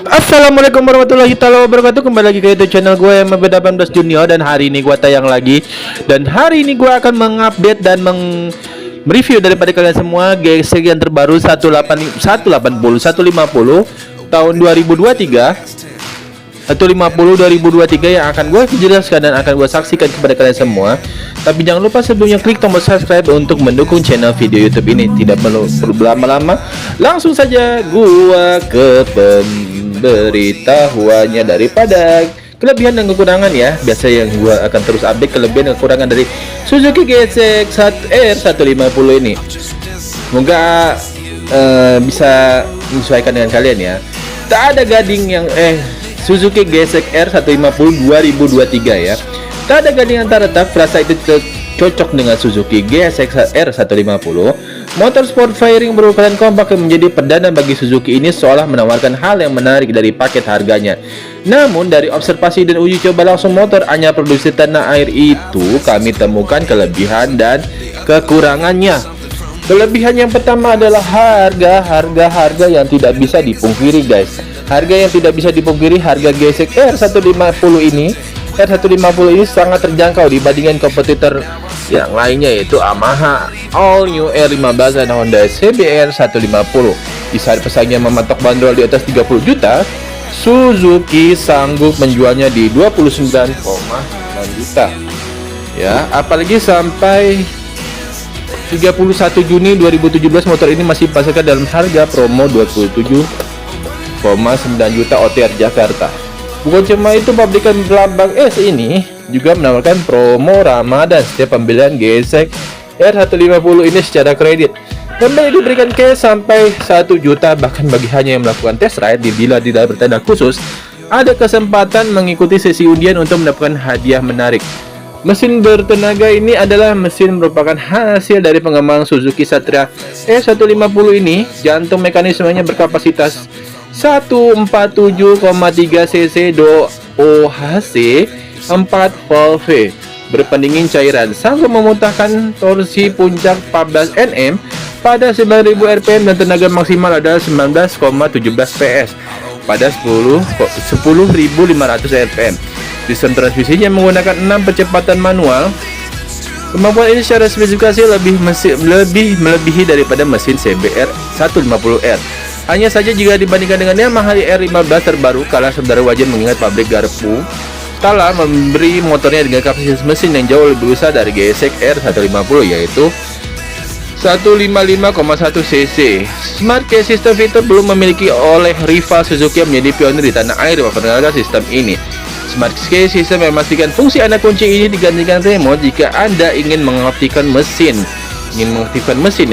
Assalamualaikum warahmatullahi wabarakatuh. Kembali lagi ke YouTube channel gue MB18 Junior. Dan hari ini gue tayang lagi. Dan hari ini gue akan mengupdate dan mereview daripada kalian semua GSX yang terbaru 150 tahun 2023 yang akan gue jelaskan dan akan gue saksikan kepada kalian semua. Tapi jangan lupa sebelumnya klik tombol subscribe untuk mendukung channel video YouTube ini. Tidak perlu berlama-lama, langsung saja gua ke pemberitahuannya daripada kelebihan dan kekurangan ya. Biasa yang gua akan terus update kelebihan dan kekurangan dari Suzuki GSX R150 ini. Semoga bisa menyesuaikan dengan kalian ya. Tak ada gading yang Suzuki GSX R150 2023 ya. Tak ada gading antara tak frasa itu cocok dengan Suzuki GSX R150. Motor sport fairing berukuran kompak yang menjadi perdana bagi Suzuki ini seolah menawarkan hal yang menarik dari paket harganya. Namun dari observasi dan uji coba langsung motor anyar produksi tanah air itu, kami temukan kelebihan dan kekurangannya. Kelebihan yang pertama adalah harga yang tidak bisa dipungkiri guys. Harga yang tidak bisa dipungkiri, harga GSX R150 ini sangat terjangkau dibandingkan kompetitor yang lainnya, yaitu Yamaha All New R15 dan Honda CBR 150. Di saat pesaingnya mematok bandrol di atas 30 juta, Suzuki sanggup menjualnya di 29,9 juta. Ya, apalagi sampai 31 Juni 2017 motor ini masih dipasarkan dalam harga promo 27,9 juta OTR Jakarta. Bukan cuma itu, pabrikan Lambang S ini juga menawarkan promo Ramadan setiap pembelian GSX R150 ini secara kredit. Pembeli diberikan cash sampai 1 juta, bahkan bagi hanya yang melakukan test ride di bila tidak bertanda khusus, ada kesempatan mengikuti sesi undian untuk mendapatkan hadiah menarik. Mesin bertenaga ini adalah mesin merupakan hasil dari pengembangan Suzuki Satria R150 ini. Jantung mekanismenya berkapasitas 147,3 cc 2 OHC 4 valve berpendingin cairan, sanggup memuntahkan torsi puncak 14 Nm pada 9000 rpm dan tenaga maksimal adalah 19,17 PS pada 10.500 rpm. Sistem transmisinya menggunakan 6 percepatan manual. Kemampuan ini secara spesifikasi lebih melebihi daripada mesin CBR 150R. Hanya saja jika dibandingkan dengan Yamaha R15 terbaru, kalah sebenarnya wajar mengingat pabrik Garpu telah memberi motornya dengan kapasitas mesin yang jauh lebih besar dari GSX R150, yaitu 155,1 cc. Smart Key System fitur belum memiliki oleh rival Suzuki yang menjadi pionir di tanah air memperkenalkan sistem ini. Smart Key System memastikan fungsi anak kunci ini digantikan remote jika Anda ingin mengaktifkan mesin. Ya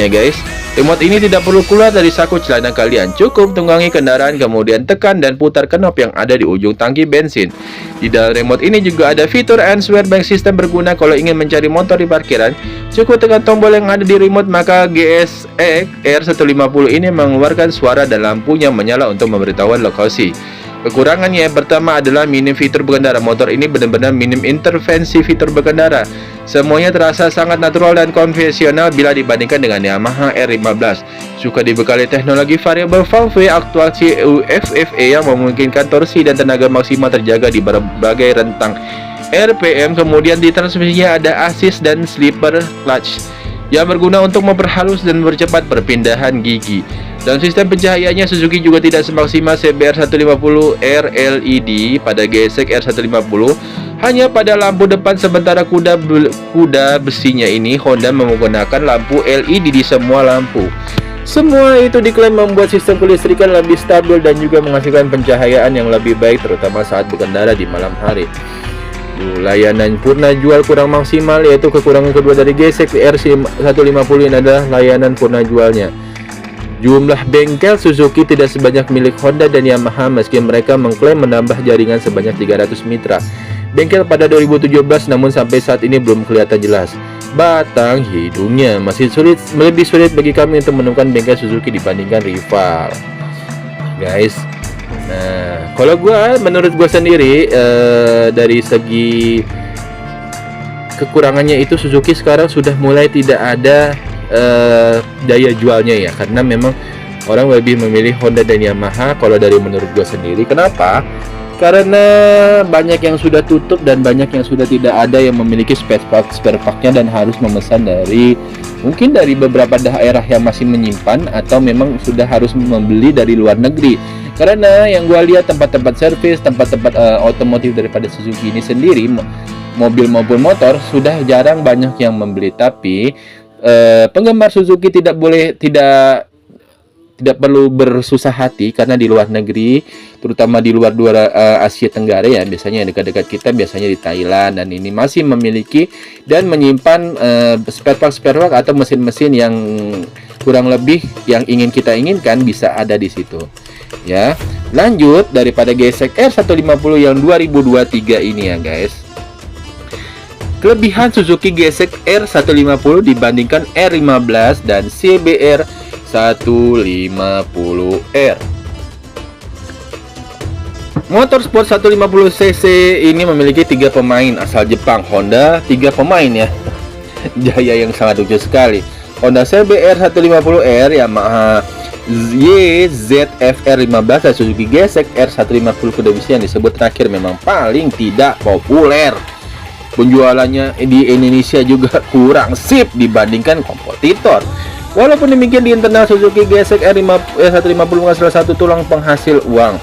guys. Remote ini tidak perlu keluar dari saku celana kalian. Cukup tunggangi kendaraan, kemudian tekan dan putar knop yang ada di ujung tangki bensin. Di dalam remote ini juga ada fitur Answer Bank System berguna kalau ingin mencari motor di parkiran. Cukup tekan tombol yang ada di remote, maka GSX R150 ini mengeluarkan suara dan lampunya menyala untuk memberitahuan lokasi. Kekurangannya yang pertama adalah minim fitur berkendara. Motor ini benar-benar minim intervensi fitur berkendara. Semuanya terasa sangat natural dan konvensional bila dibandingkan dengan Yamaha R15. Suka dibekali teknologi variable valve aktuasi UFFE yang memungkinkan torsi dan tenaga maksimal terjaga di berbagai rentang RPM. Kemudian di transmisinya ada assist dan slipper clutch yang berguna untuk memperhalus dan mempercepat perpindahan gigi. Dalam sistem pencahayaannya, Suzuki juga tidak semaksimal CBR 150 R LED pada GSX R150, hanya pada lampu depan, sementara kuda besinya ini Honda menggunakan lampu LED di semua lampu. Semua itu diklaim membuat sistem kelistrikan lebih stabil dan juga menghasilkan pencahayaan yang lebih baik, terutama saat berkendara di malam hari. Layanan purna jual kurang maksimal, yaitu kekurangan kedua dari GSX R150 ini adalah layanan purna jualnya. Jumlah bengkel Suzuki tidak sebanyak milik Honda dan Yamaha, meski mereka mengklaim menambah jaringan sebanyak 300 mitra bengkel pada 2017, namun sampai saat ini belum kelihatan jelas batang hidungnya. Masih lebih sulit bagi kami untuk menemukan bengkel Suzuki dibandingkan rival, guys. Nah, kalau menurut gue sendiri, dari segi kekurangannya itu Suzuki sekarang sudah mulai tidak ada daya jualnya ya, karena memang orang lebih memilih Honda dan Yamaha kalau dari menurut gue sendiri. Kenapa? Karena banyak yang sudah tutup dan banyak yang sudah tidak ada yang memiliki spare partnya dan harus memesan dari mungkin dari beberapa daerah yang masih menyimpan atau memang sudah harus membeli dari luar negeri. Karena yang gue lihat tempat-tempat servis, tempat-tempat otomotif daripada Suzuki ini sendiri, mobil maupun motor sudah jarang banyak yang membeli. Tapi penggemar Suzuki tidak perlu bersusah hati, karena di luar negeri, terutama di luar Asia Tenggara ya, biasanya dekat-dekat kita, biasanya di Thailand, dan ini masih memiliki dan menyimpan spare part atau mesin-mesin yang kurang lebih yang kita inginkan bisa ada di situ. Ya, lanjut daripada GSX R150 yang 2023 ini ya guys. Kelebihan Suzuki GSX R150 dibandingkan R15 dan CBR 150R. Motor sport 150cc ini memiliki 3 pemain asal Jepang. Honda 3 pemain ya. Jaya yang sangat lucu sekali. Honda CBR 150R, Yamaha YZF-R15 dan Suzuki GSX R150 Kudobishi yang disebut terakhir memang paling tidak populer. Penjualannya di Indonesia juga kurang sip dibandingkan kompetitor. Walaupun demikian, di internal Suzuki GSX R150 adalah salah satu tulang penghasil uang.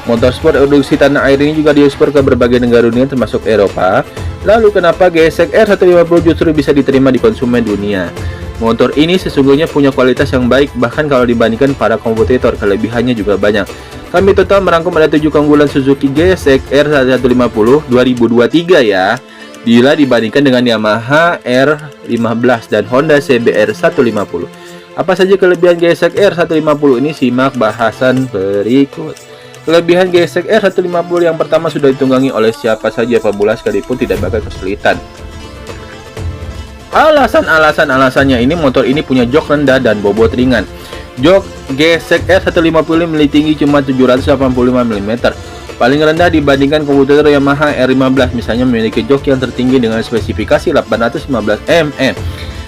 Motorsport produksi tanah air ini juga diekspor ke berbagai negara dunia termasuk Eropa. Lalu kenapa GSX R150 justru bisa diterima di konsumen dunia? Motor ini sesungguhnya punya kualitas yang baik, bahkan kalau dibandingkan para kompetitor, kelebihannya juga banyak. Kami total merangkum ada 7 keunggulan Suzuki GSX R150 2023 ya, bila dibandingkan dengan Yamaha R15 dan Honda CBR 150. Apa saja kelebihan GSX R150 ini? Simak bahasan berikut. Kelebihan GSX R150 yang pertama, sudah ditunggangi oleh siapa saja pemula sekalipun tidak bakal kesulitan. Alasannya ini, motor ini punya jok rendah dan bobot ringan. Jok GSX R150 memiliki tinggi cuma 785 mm, paling rendah dibandingkan kompetitor Yamaha R15 misalnya memiliki jok yang tertinggi dengan spesifikasi 815 mm.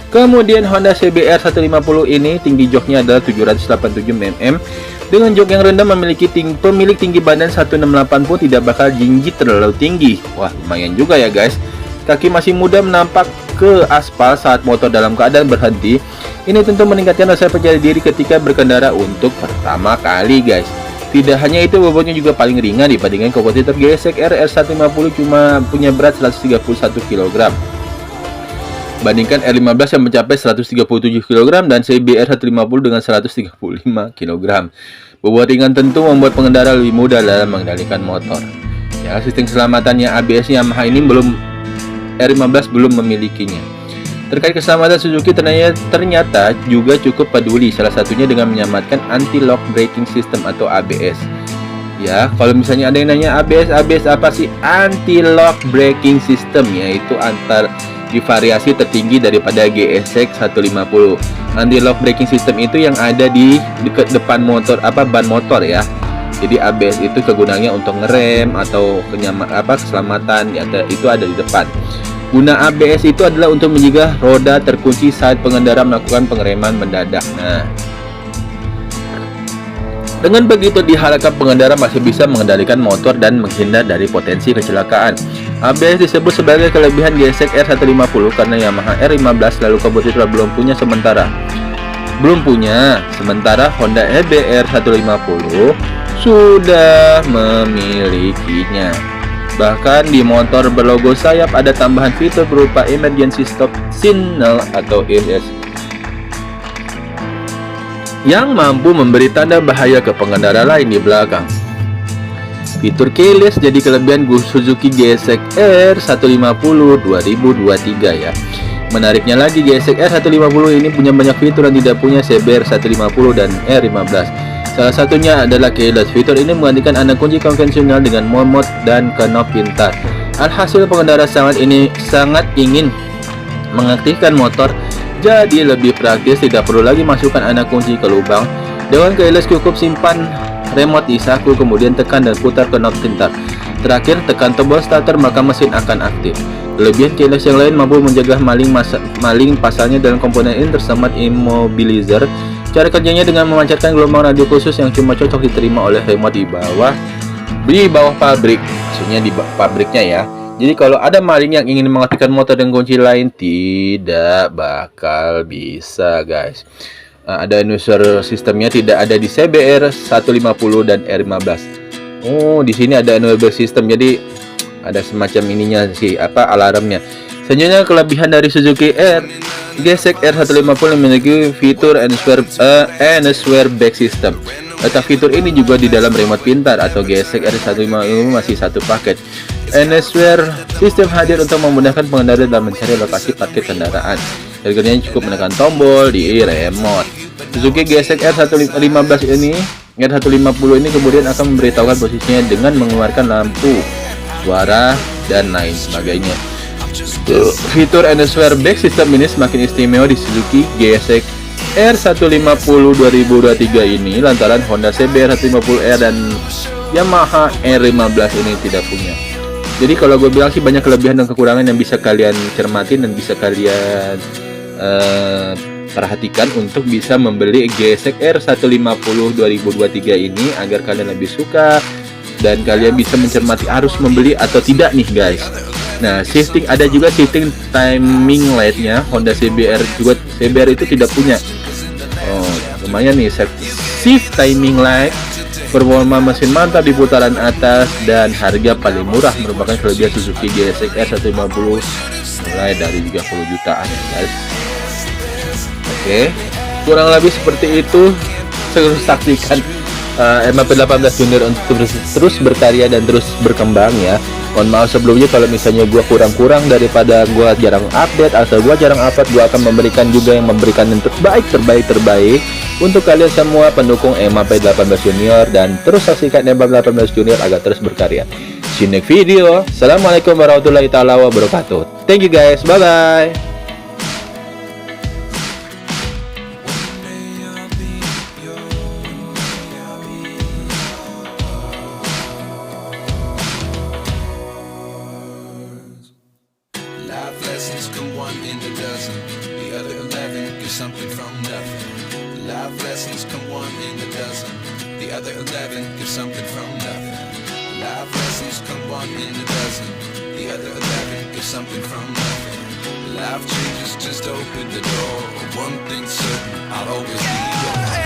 Kemudian Honda CBR 150 ini tinggi joknya adalah 787 mm. Dengan jok yang rendah, pemilik tinggi badan 168 pun tidak bakal jinjit terlalu tinggi. Wah, lumayan juga ya guys. Kaki masih muda menampak ke aspal saat motor dalam keadaan berhenti. Ini tentu meningkatkan rasa percaya diri ketika berkendara untuk pertama kali guys. Tidak hanya itu, bobotnya juga paling ringan dibandingkan kompetitor GSX R150 cuma punya berat 131 kg. Bandingkan R15 yang mencapai 137 kg dan CBR 150 dengan 135 kg. Bobot ringan tentu membuat pengendara lebih mudah dalam mengendalikan motor. Ya, sistem keselamatannya ABS Yamaha ini R15 belum memilikinya. Terkait keselamatan, Suzuki ternyata juga cukup peduli, salah satunya dengan menyamatkan anti-lock braking system atau ABS. Ya, kalau misalnya ada yang nanya ABS apa sih? Anti-lock braking system, yaitu di variasi tertinggi daripada GSX 150. Anti-lock braking system itu yang ada di dekat depan motor, ban motor ya. Jadi ABS itu kegunaannya untuk ngerem atau keselamatan, itu ada di depan. Guna ABS itu adalah untuk mencegah roda terkunci saat pengendara melakukan pengereman mendadak. Nah, dengan begitu diharapkan pengendara masih bisa mengendalikan motor dan menghindar dari potensi kecelakaan. ABS disebut sebagai kelebihan GSX R150 karena Yamaha R15 lalu kompetitor belum punya, sementara Honda CBR 150 sudah memilikinya. Bahkan di motor berlogo sayap ada tambahan fitur berupa Emergency Stop Signal atau ESS yang mampu memberi tanda bahaya ke pengendara lain di belakang. Fitur keyless jadi kelebihan Suzuki GSX R150 2023 ya. Menariknya lagi, GSX R150 ini punya banyak fitur yang tidak punya CBR 150 dan R15. Salah satunya adalah keyless. Fitur ini menggantikan anak kunci konvensional dengan momot dan knob pintar. Alhasil pengendara sangat ingin mengaktifkan motor jadi lebih praktis, tidak perlu lagi masukkan anak kunci ke lubang. Dengan keyless cukup simpan remote di saku, kemudian tekan dan putar knob pintar. Terakhir tekan tombol starter maka mesin akan aktif. Kelebihan keyless yang lain mampu menjaga maling pasalnya dalam komponen ini tersemat immobilizer. Cara kerjanya dengan memancarkan gelombang radio khusus yang cuma cocok diterima oleh remote di bawah pabrik, maksudnya di pabriknya ya. Jadi kalau ada maling yang ingin mengaktifkan motor dan kunci lain, tidak bakal bisa, guys. Ada user sistemnya tidak ada di CBR 150 dan R15. Oh, di sini ada enable system, jadi ada semacam ininya sih, alarmnya. Selanjutnya kelebihan dari Suzuki Gesek R150 memiliki fitur Answer Back System. Letak fitur ini juga di dalam remote pintar atau Gesek R150 masih satu paket. Answer System hadir untuk memudahkan pengendara dalam mencari lokasi parkir kendaraan. Kerjanya cukup menekan tombol di remote. Suzuki Gesek R150 ini kemudian akan memberitahukan posisinya dengan mengeluarkan lampu, suara, dan lain sebagainya. Fitur Answer Back System ini semakin istimewa di Suzuki Gesek R150 2023 ini lantaran Honda CBR 150R dan Yamaha R15 ini tidak punya. Jadi kalau gue bilang sih banyak kelebihan dan kekurangan yang bisa kalian cermatin dan bisa kalian perhatikan untuk bisa membeli Gesek R150 2023 ini agar kalian lebih suka dan kalian bisa mencermati harus membeli atau tidak nih, guys. Nah, ada juga shifting timing light-nya. Honda CBR itu tidak punya. Oh, lumayan nih, shift timing light, performa mesin mantap di putaran atas, dan harga paling murah merupakan kelebihan Suzuki Gesek R150 mulai dari 30 jutaan ya, guys. Oke, kurang lebih seperti itu. Terus saksikan MAP18 Junior untuk terus berkarya dan terus berkembang ya. Mohon maaf sebelumnya kalau misalnya gua kurang daripada gua jarang update atau gua jarang upload. Gua akan memberikan yang terbaik untuk kalian semua pendukung MAP18 Junior, dan terus saksikan MAP18 Junior agar terus berkarya. See you next video. Assalamualaikum warahmatullahi taala wabarakatuh. Thank you guys, bye bye. Life lessons come one in a dozen. The other 11 get something from nothing. Life lessons come one in a dozen. The other 11 get something from nothing. Life lessons come one in a dozen. The other 11 get something from nothing. Life changes just open the door. One thing's certain, I'll always be yours.